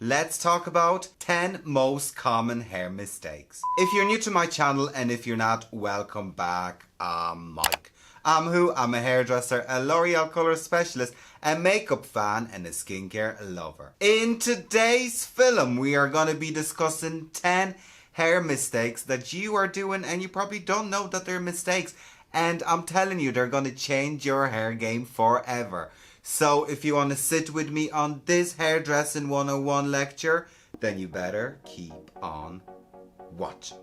let's talk about 10 most common hair mistakes. If you're new to my channel and if you're not, welcome back. I'm Mike. I'm a hairdresser, a L'Oreal colour specialist, a makeup fan and a skincare lover. In today's film, we are going to be discussing 10 hair mistakes that you are doing and you probably don't know that they're mistakes. And I'm telling you, they're going to change your hair game forever. So if you want to sit with me on this hairdressing 101 lecture, then you better keep on watching.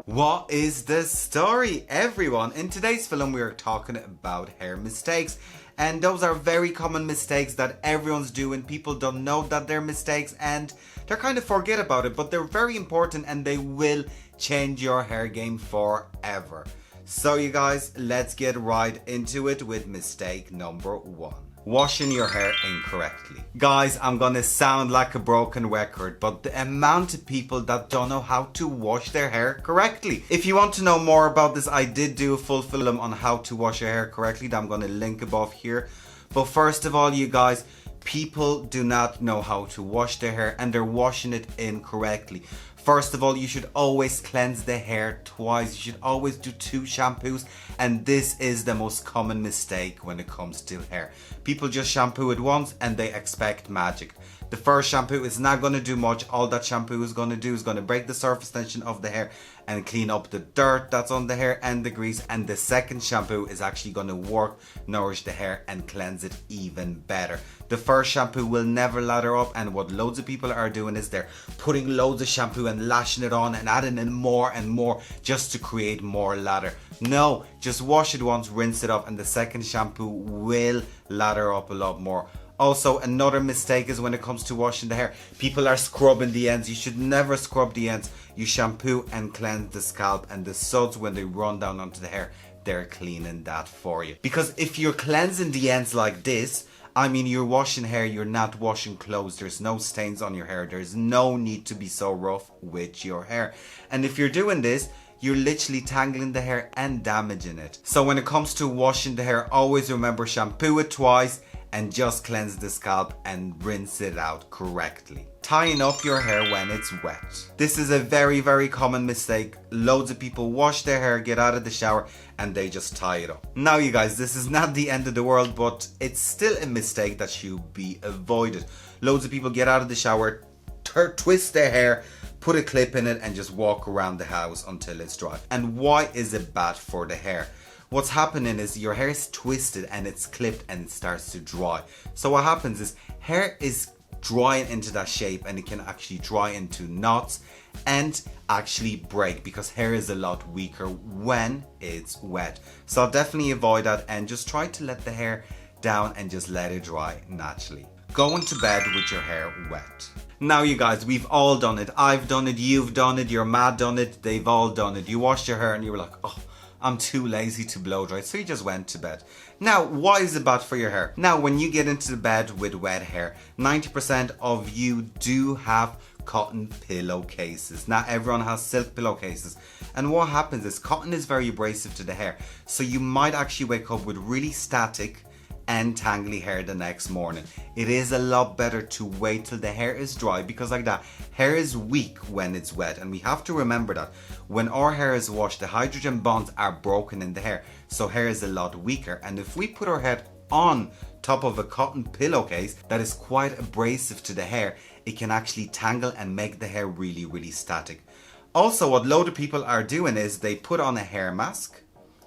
What is the story, everyone? In today's film, we are talking about hair mistakes. And those are very common mistakes that everyone's doing. People don't know that they're mistakes and they kind of forget about it, but they're very important and they will change your hair game forever. So you guys, let's get right into it with mistake number 1. Washing your hair incorrectly. Guys, I'm gonna sound like a broken record, but the amount of people that don't know how to wash their hair correctly. If you want to know more about this, I did do a full film on how to wash your hair correctly that I'm gonna link above here. But first of all, you guys, people do not know how to wash their hair and they're washing it incorrectly. First of all, you should always cleanse the hair twice. You should always do 2 shampoos, and this is the most common mistake when it comes to hair. People just shampoo it once and they expect magic. The first shampoo is not going to do much. All that shampoo is going to do is going to break the surface tension of the hair and clean up the dirt that's on the hair and the grease. And the second shampoo is actually going to work, nourish the hair and cleanse it even better. The first shampoo will never lather up, and what loads of people are doing is they're putting loads of shampoo and lashing it on and adding in more and more just to create more lather. No, just wash it once, rinse it off, and the second shampoo will lather up a lot more. Also, another mistake is when it comes to washing the hair, people are scrubbing the ends. You should never scrub the ends. You shampoo and cleanse the scalp, and the suds, when they run down onto the hair, they're cleaning that for you. Because if you're cleansing the ends like this, I mean, you're washing hair, you're not washing clothes. There's no stains on your hair. There's no need to be so rough with your hair. And if you're doing this, you're literally tangling the hair and damaging it. So when it comes to washing the hair, always remember, shampoo it twice and just cleanse the scalp and rinse it out correctly. Tying up your hair when it's wet. This is a very, very common mistake. Loads of people wash their hair, get out of the shower, and they just tie it up. Now you guys, this is not the end of the world, but it's still a mistake that should be avoided. Loads of people get out of the shower, twist their hair, put a clip in it and just walk around the house until it's dry. And why is it bad for the hair? What's happening is your hair is twisted and it's clipped and it starts to dry. So what happens is hair is drying into that shape and it can actually dry into knots and actually break because hair is a lot weaker when it's wet. So definitely avoid that and just try to let the hair down and just let it dry naturally. Going to bed with your hair wet. Now you guys, we've all done it. I've done it, you've done it, your mad done it, they've all done it. You washed your hair and you were like, oh, I'm too lazy to blow dry, so you just went to bed. Now, why is it bad for your hair? Now, when you get into the bed with wet hair, 90% of you do have cotton pillowcases. Not everyone has silk pillowcases. And what happens is cotton is very abrasive to the hair. So you might actually wake up with really static and tangly hair the next morning. It is a lot better to wait till the hair is dry because like that, hair is weak when it's wet, and we have to remember that when our hair is washed, the hydrogen bonds are broken in the hair, so hair is a lot weaker. And if we put our head on top of a cotton pillowcase that is quite abrasive to the hair, it can actually tangle and make the hair really, really static. Also, what load of people are doing is they put on a hair mask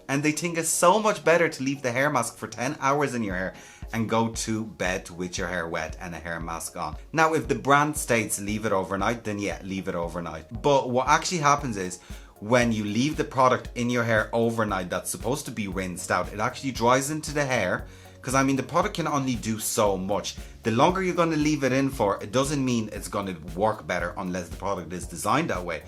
and they think it's so much better to leave the hair mask for 10 hours in your hair and go to bed with your hair wet and a hair mask on. Now, if the brand states leave it overnight, then yeah, leave it overnight. But what actually happens is when you leave the product in your hair overnight that's supposed to be rinsed out, it actually dries into the hair. Because I mean, the product can only do so much. The longer you're going to leave it in for, it doesn't mean it's going to work better unless the product is designed that way.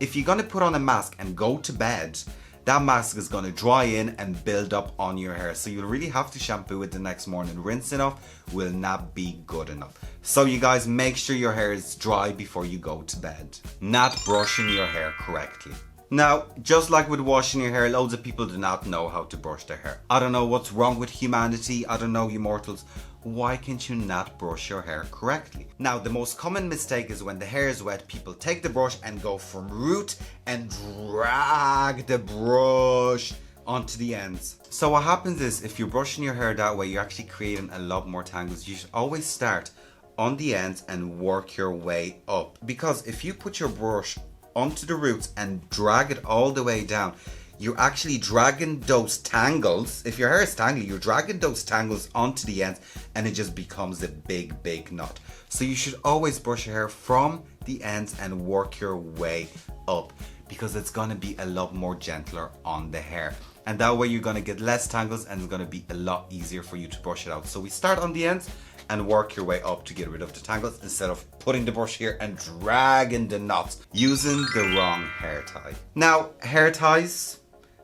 If you're going to put on a mask and go to bed, that mask is going to dry in and build up on your hair. So you'll really have to shampoo it the next morning. Rinse it off will not be good enough. So you guys, make sure your hair is dry before you go to bed. Not brushing your hair correctly. Now, just like with washing your hair, loads of people do not know how to brush their hair. I don't know what's wrong with humanity. I don't know, you mortals. Why can't you not brush your hair correctly? Now, the most common mistake is when the hair is wet, people take the brush and go from root and drag the brush onto the ends. So what happens is, if you're brushing your hair that way, you're actually creating a lot more tangles. You should always start on the ends and work your way up. Because if you put your brush onto the roots and drag it all the way down, you're actually dragging those tangles. If your hair is tangly, you're dragging those tangles onto the ends and it just becomes a big knot. So you should always brush your hair from the ends and work your way up, because it's going to be a lot more gentler on the hair. And that way you're going to get less tangles and it's going to be a lot easier for you to brush it out. So we start on the ends and work your way up to get rid of the tangles, instead of putting the brush here and dragging the knots using the wrong hair tie. Now, hair ties,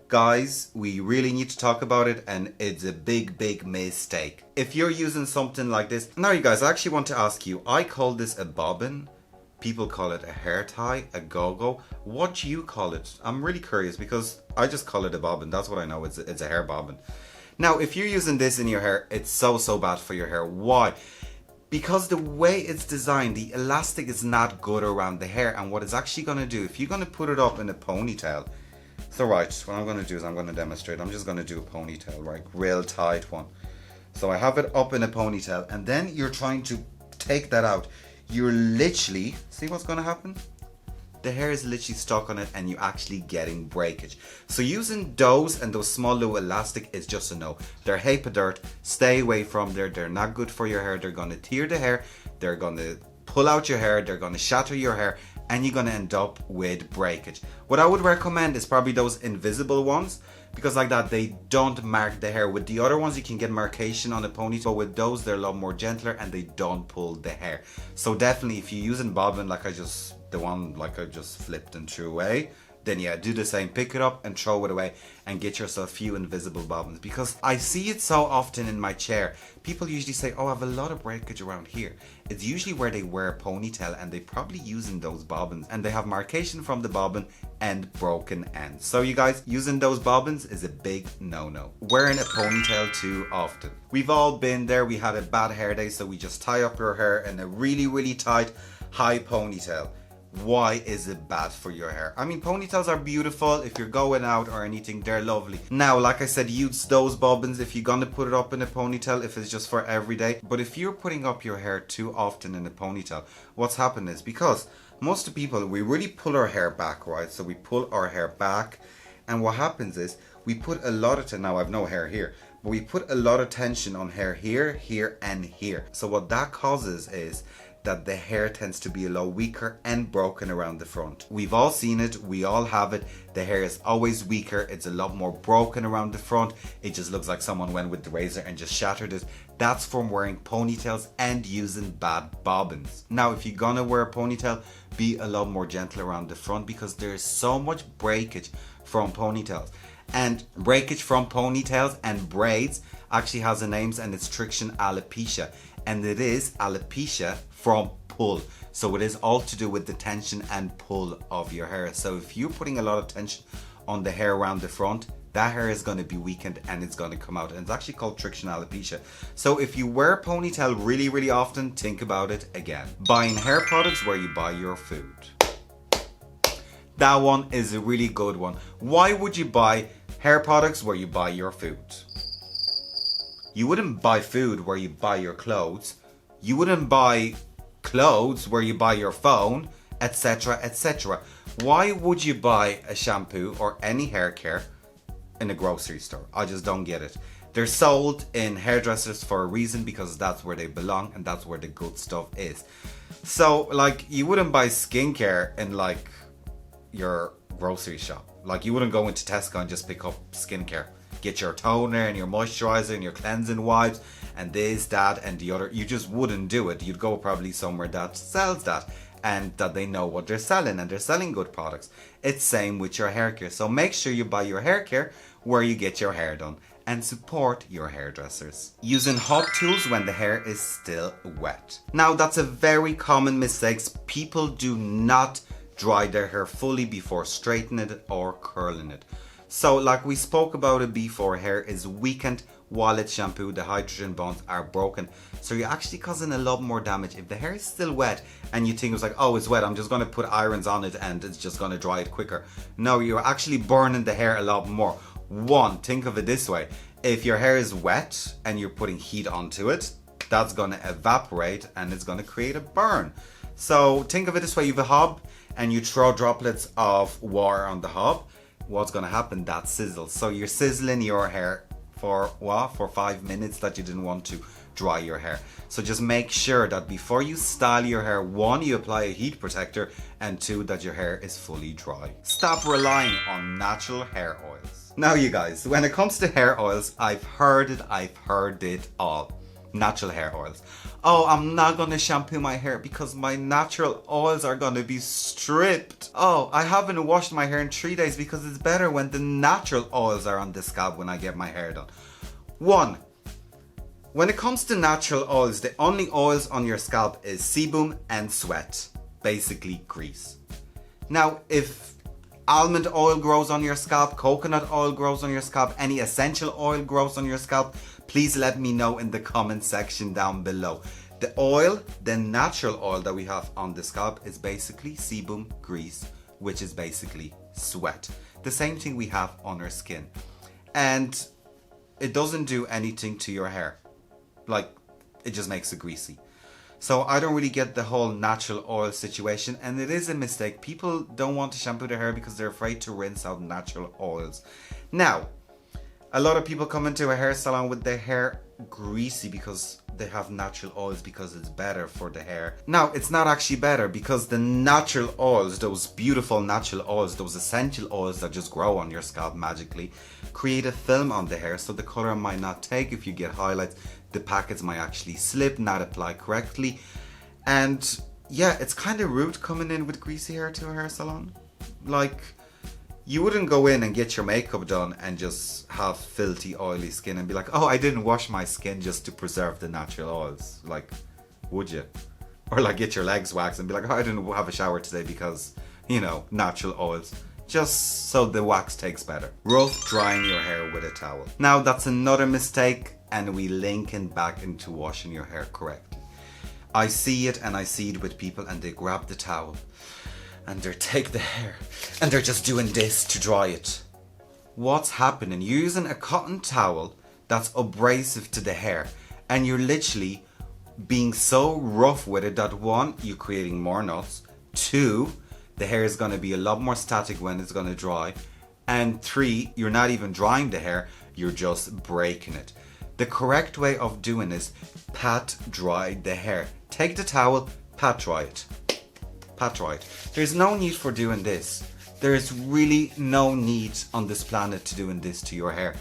guys, we really need to talk about it, and it's a big mistake. If you're using something like this, now you guys, I actually want to ask you, I call this a bobbin. People call it a hair tie, a go-go. What do you call it? I'm really curious, because I just call it a bobbin. That's what I know, it's a hair bobbin. Now, if you're using this in your hair, it's so bad for your hair. Why? Because the way it's designed, the elastic is not good around the hair. And what it's actually going to do, if you're going to put it up in a ponytail, so right, what I'm going to do is I'm going to demonstrate. I'm just going to do a ponytail, right? Real tight one. So I have it up in a ponytail, and then you're trying to take that out. You're literally, see what's going to happen? The hair is literally stuck on it and you're actually getting breakage. So using those and those small little elastic is just a no. They're heap of dirt. Stay away from there. They're not good for your hair. They're going to tear the hair. They're going to pull out your hair. They're going to shatter your hair, and you're going to end up with breakage. What I would recommend is probably those invisible ones, because like that, they don't mark the hair. With the other ones, you can get marcation on the ponytail, but with those, they're a lot more gentler and they don't pull the hair. So definitely, if you're using bobbin, like I just flipped and threw away, then yeah, do the same. Pick it up and throw it away and get yourself a few invisible bobbins, because I see it so often in my chair. People usually say, oh, I have a lot of breakage around here. It's usually where they wear a ponytail and they probably using those bobbins, and they have marcation from the bobbin and broken ends. So you guys, using those bobbins is a big no-no. Wearing a ponytail too often. We've all been there. We had a bad hair day, so we just tie up your hair in a really tight high ponytail. Why is it bad for your hair? I mean, ponytails are beautiful. If you're going out or anything, they're lovely. Now, like I said, use those bobbins if you're gonna put it up in a ponytail, if it's just for everyday. But if you're putting up your hair too often in a ponytail, what's happened is, because most of the people, we really pull our hair back, right? So we pull our hair back, and what happens is we put a lot of now I have no hair here, but we put a lot of tension on hair here, here, and here. So what that causes is that the hair tends to be a lot weaker and broken around the front. We've all seen it, we all have it. The hair is always weaker, it's a lot more broken around the front. It just looks like someone went with the razor and just shattered it. That's from wearing ponytails and using bad bobbins. Now, if you're gonna wear a ponytail, be a lot more gentle around the front, because there's so much breakage from ponytails. And breakage from ponytails and braids actually has a name, and it's traction alopecia. And it is alopecia from pull. So it is all to do with the tension and pull of your hair. So if you're putting a lot of tension on the hair around the front, that hair is going to be weakened and it's going to come out. And it's actually called traction alopecia. So if you wear a ponytail really often, think about it again. Buying hair products where you buy your food. That one is a really good one. Why would you buy hair products where you buy your food? You wouldn't buy food where you buy your clothes. You wouldn't buy clothes where you buy your phone, etc, etc. Why would you buy a shampoo or any hair care in a grocery store? I just don't get it. They're sold in hairdressers for a reason, because that's where they belong and that's where the good stuff is. So like, you wouldn't buy skincare in like your grocery shop. Like, you wouldn't go into Tesco and just pick up skincare. Get your toner and your moisturizer and your cleansing wipes and this, that, and the other. You just wouldn't do it. You'd go probably somewhere that sells that, and that they know what they're selling, and they're selling good products. It's same with your hair care. So make sure you buy your hair care where you get your hair done, and support your hairdressers. Using hot tools when the hair is still wet. Now, that's a very common mistake. People do not dry their hair fully before straightening it or curling it. So like we spoke about it before, hair is weakened while it's shampooed, the hydrogen bonds are broken. So you're actually causing a lot more damage. If the hair is still wet and you think it was like, oh, it's wet, I'm just going to put irons on it and it's just going to dry it quicker. No, you're actually burning the hair a lot more. One, think of it this way. If your hair is wet and you're putting heat onto it, that's going to evaporate and it's going to create a burn. So think of it this way. You have a hob and you throw droplets of water on the hob. What's going to happen? That sizzles. So you're sizzling your hair for what? For 5 minutes that you didn't want to dry your hair. So just make sure that before you style your hair, one, you apply a heat protector, and two, that your hair is fully dry. Stop relying on natural hair oils. Now you guys, when it comes to hair oils, I've heard it all. Natural hair oils. Oh, I'm not gonna shampoo my hair because my natural oils are gonna be stripped. Oh, I haven't washed my hair in 3 days because it's better when the natural oils are on the scalp when I get my hair done. One, when it comes to natural oils, the only oils on your scalp is sebum and sweat, basically grease. Now, if almond oil grows on your scalp, coconut oil grows on your scalp, any essential oil grows on your scalp, please let me know in the comment section down below. The oil, the natural oil that we have on the scalp is basically sebum, grease, which is basically sweat. The same thing we have on our skin. And it doesn't do anything to your hair. Like, it just makes it greasy. So I don't really get the whole natural oil situation, and it is a mistake. People don't want to shampoo their hair because they're afraid to rinse out natural oils. Now, a lot of people come into a hair salon with their hair greasy because they have natural oils because it's better for the hair. Now, it's not actually better because the natural oils, those beautiful natural oils, those essential oils that just grow on your scalp magically, create a film on the hair, so the color might not take. If you get highlights, the packets might actually slip, not apply correctly. And yeah, it's kind of rude coming in with greasy hair to a hair salon. Like, you wouldn't go in and get your makeup done and just have filthy, oily skin and be like, oh, I didn't wash my skin just to preserve the natural oils. Like, would you? Or like get your legs waxed and be like, oh, I didn't have a shower today because, you know, natural oils. Just so the wax takes better. Rough drying your hair with a towel. Now, that's another mistake, and we linking back into washing your hair correctly. I see it, and I see it with people, and they grab the towel and they take the hair and they're just doing this to dry it. What's happening? You're using a cotton towel that's abrasive to the hair, and you're literally being so rough with it that one, you're creating more knots, two, the hair is going to be a lot more static when it's going to dry, and three, you're not even drying the hair, you're just breaking it. The correct way of doing is pat dry the hair. Take the towel, pat dry it. Pat dry it. There's no need for doing this. There is really no need on this planet to doing this to your hair.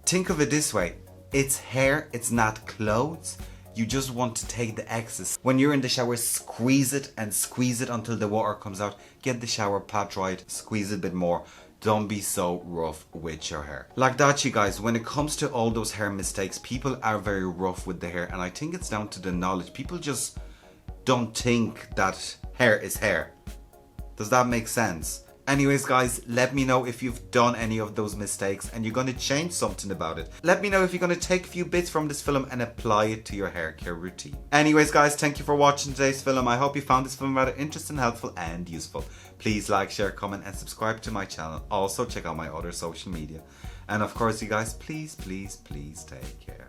Think of it this way. It's hair, it's not clothes. You just want to take the excess. When you're in the shower, squeeze it and squeeze it until the water comes out. Get the shower, pat dry it, squeeze it a bit more. Don't be so rough with your hair. Like that, you guys, when it comes to all those hair mistakes, people are very rough with the hair, and I think it's down to the knowledge. People just don't think that hair is hair. Does that make sense? Anyways, guys, let me know if you've done any of those mistakes and you're going to change something about it. Let me know if you're going to take a few bits from this film and apply it to your hair care routine. Anyways, guys, thank you for watching today's film. I hope you found this film rather interesting, helpful and useful. Please like, share, comment and subscribe to my channel. Also, check out my other social media. And of course, you guys, please, please, please take care.